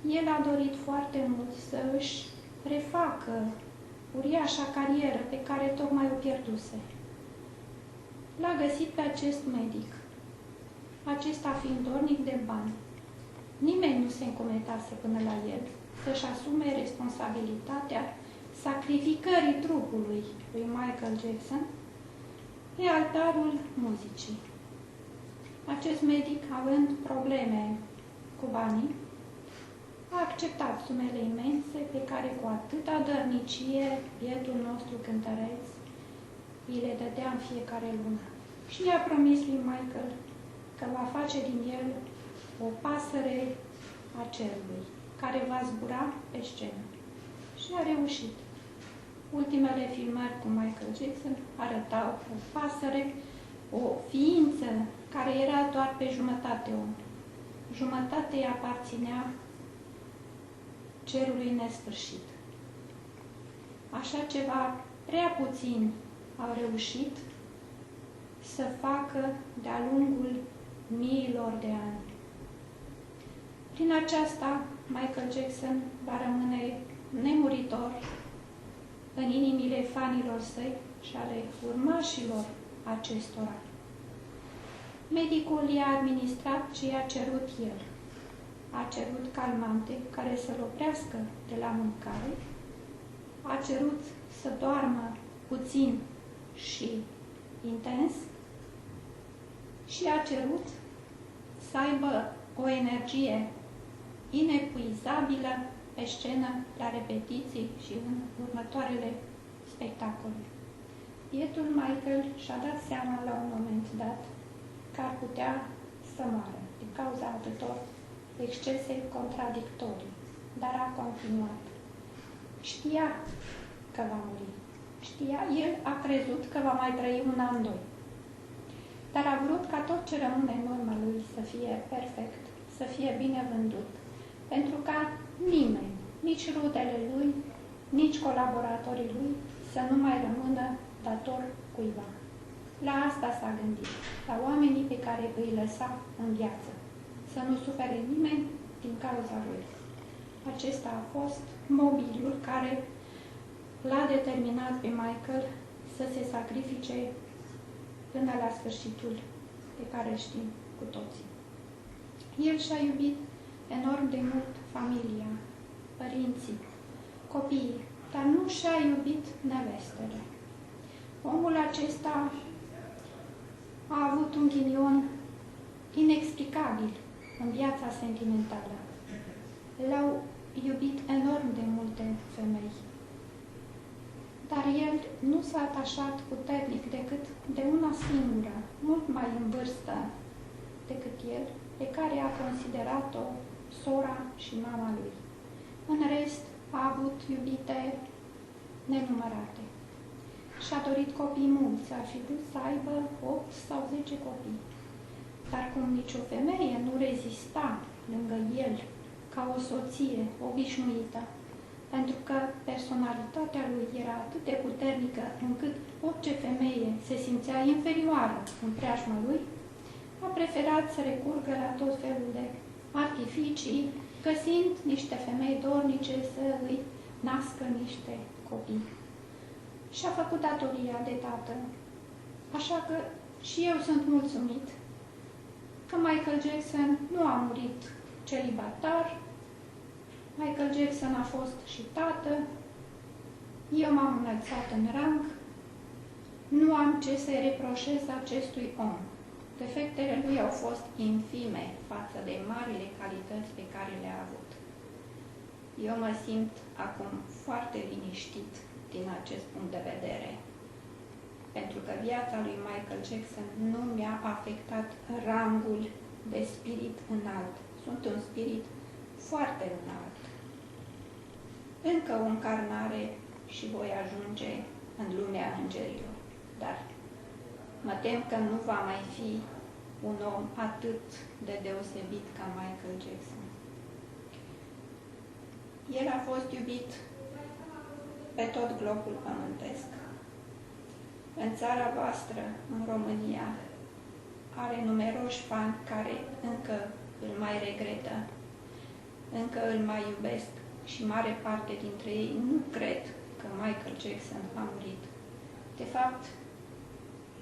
El a dorit foarte mult să își refacă uriașa carieră pe care tocmai o pierduse. L-a găsit pe acest medic, acesta fiind dornic de bani. Nimeni nu se încometase până la el să-și asume responsabilitatea sacrificării trupului lui Michael Jackson pe altarul muzicii. Acest medic, având probleme cu banii, a acceptat sumele imense pe care cu atâta dărnicie bietul nostru cântăreț îi le dădea în fiecare lună. Și i-a promis lui Michael că va face din el o pasăre a cerului, care va zbura pe scenă. Și a reușit. Ultimele filmări cu Michael Jackson arătau o pasăre, o ființă care era doar pe jumătate om. Jumătate îi aparținea cerului nesfârșit. Așa ceva prea puțin au reușit să facă de-a lungul miilor de ani. Prin aceasta, Michael Jackson va rămâne nemuritor în inimile fanilor săi și ale urmașilor acestora. Medicul i-a administrat ce i-a cerut el. A cerut calmante care să-l oprească de la mâncare, a cerut să doarmă puțin și intens și a cerut să aibă o energie inepuizabilă pe scenă, la repetiții și în următoarele spectacole. Bietul Michael și-a dat seama la un moment dat că ar putea să moară din cauza atâtor excese contradictorii, dar a continuat. Știa că va muri. Știa, el a crezut că va mai trăi un an, doi. Dar a vrut ca tot ce rămâne în urma lui să fie perfect, să fie bine vândut, pentru ca nimeni, nici rudele lui, nici colaboratorii lui, să nu mai rămână dator cuiva. La asta s-a gândit, la oamenii pe care îi lăsa în viață, să nu sufere nimeni din cauza lui. Acesta a fost mobilul care l-a determinat pe Michael să se sacrifice până la sfârșitul pe care îl știm cu toții. El și-a iubit enorm de mult familia, părinții, copiii, dar nu și-a iubit nevestele. Omul acesta a avut un ghinion inexplicabil în viața sentimentală. L-au iubit enorm de multe femei. Dar el nu s-a atașat puternic decât de una singură, mult mai în vârstă decât el, pe care a considerat-o sora și mama lui. În rest, a avut iubite nenumărate. Și-a dorit copii mulți, ar fi vrut să aibă 8 sau 10 copii. Dar cum nicio femeie nu rezista lângă el ca o soție obișnuită, pentru că personalitatea lui era atât de puternică încât orice femeie se simțea inferioară în preajma lui, a preferat să recurgă la tot felul de artificii, găsind niște femei dornice să îi nască niște copii. Și-a făcut datoria de tată. Așa că și eu sunt mulțumit că Michael Jackson nu a murit celibatar. Michael Jackson a fost și tată. Eu m-am înălțat în rang. Nu am ce să-i reproșez acestui om. Defectele lui au fost infime față de marile calități pe care le-a avut. Eu mă simt acum foarte liniștit din acest punct de vedere, pentru că viața lui Michael Jackson nu mi-a afectat rangul de spirit înalt. Sunt un spirit foarte înalt. Încă o încarnare și voi ajunge în lumea îngerilor, dar mă tem că nu va mai fi un om atât de deosebit ca Michael Jackson. El a fost iubit pe tot globul pământesc. În țara voastră, în România, are numeroși fani care încă îl mai regretă. încă îl mai iubesc și mare parte dintre ei nu cred că Michael Jackson a murit. De fapt,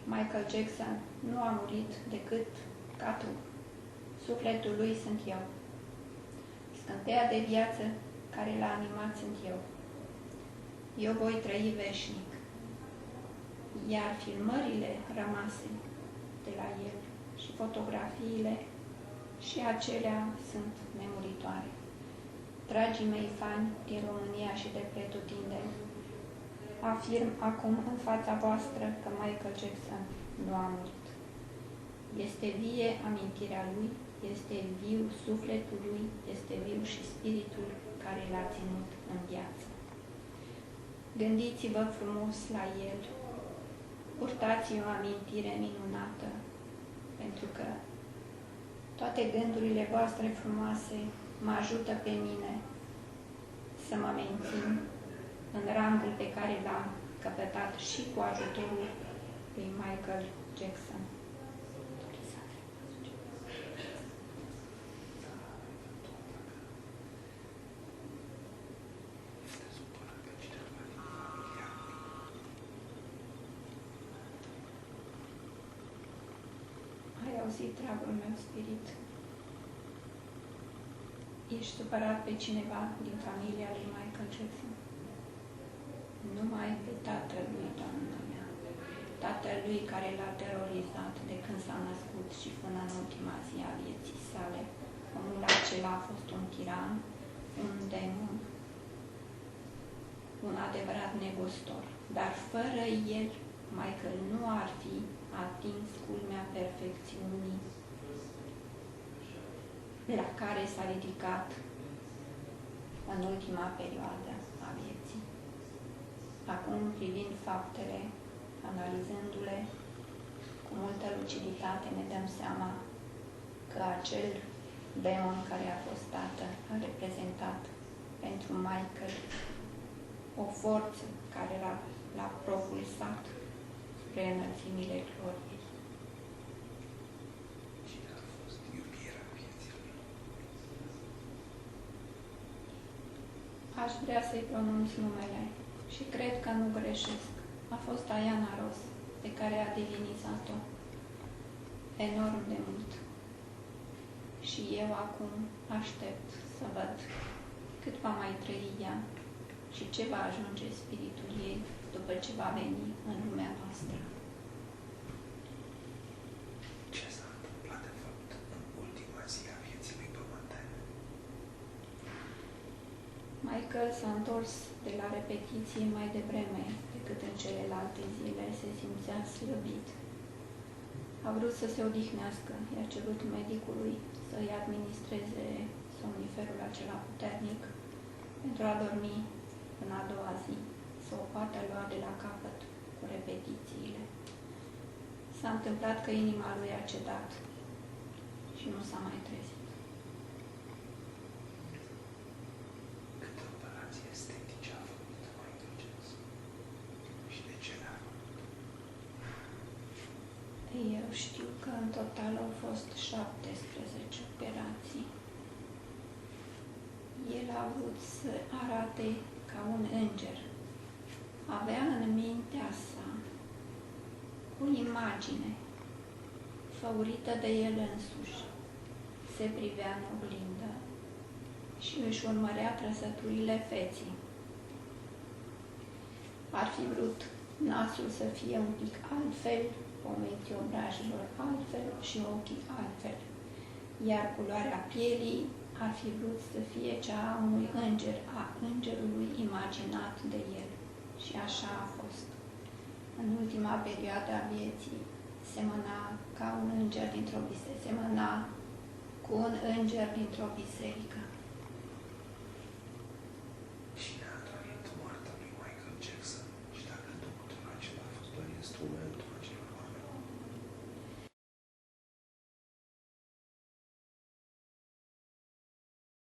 Michael Jackson nu a murit decât ca trup. Sufletul lui sunt eu. Scânteia de viață care l-a animat sunt eu. Eu voi trăi veșnic. Iar filmările rămase de la el și fotografiile și acelea sunt nemuritoare. Dragii mei fani din România și de pretutindeni, afirm acum în fața voastră că Michael Jackson nu a murit. Este vie amintirea lui, este viu sufletul lui, este viu și spiritul care l-a ținut în viață. Gândiți-vă frumos la el, purtați o amintire minunată, pentru că toate gândurile voastre frumoase mă ajută pe mine să mă mențin în rangul pe care l-am căpătat și cu ajutorul lui Michael Jackson. Ai auzit, dragul meu spirit? Ești supărat pe cineva din familia lui Michael Jackson? Numai pe tatălui, doamna mea. Tatălui care l-a terorizat de când s-a născut și până în ultima zi a vieții sale. Omul acela a fost un tiran, un demon, un adevărat negustor. Dar fără el, Michael nu ar fi atins culmea perfecțiunii la care s-a ridicat în ultima perioadă a vieții. Acum, privind faptele, analizându-le cu multă luciditate, ne dăm seama că acel demon care a fost tată a reprezentat pentru Michael o forță care l-a propulsat spre înălțimile gloriei. Aș vrea să-i pronunț numele și cred că nu greșesc. A fost Diana Ross, pe care a divinizat-o enorm de mult. Și eu acum aștept să văd cât va mai trăi ea și ce va ajunge spiritul ei după ce va veni în lumea noastră. Ce s-a întâmplat de fapt în ultima zi a vieții lui pământene? Michael s-a întors de la repetiție mai devreme decât în celelalte zile, se simțea slăbit. A vrut să se odihnească, i-a cerut medicului să-i administreze somniferul acela puternic pentru a dormi în a doua zi, să o poată lua de la capăt cu repetițiile. S-a întâmplat că inima lui a cedat și nu s-a mai trezit. Câte operații estetice a făcut Michael Jackson? Și de ce le-a făcut? Eu știu că în total au fost 17 operații. El a vrut să arate ca un înger. Avea în mintea sa o imagine făurită de el însuși. Se privea în oglindă și își urmărea trăsăturile feții. Ar fi vrut nasul să fie un pic altfel, pomeții obrajilor altfel și ochii altfel, iar culoarea pielii ar fi vrut să fie cea a unui înger, a îngerului imaginat de el. Și așa a fost. În ultima perioadă a vieții semăna ca un înger dintr-o biserică, semăna cu un înger dintr-o biserică.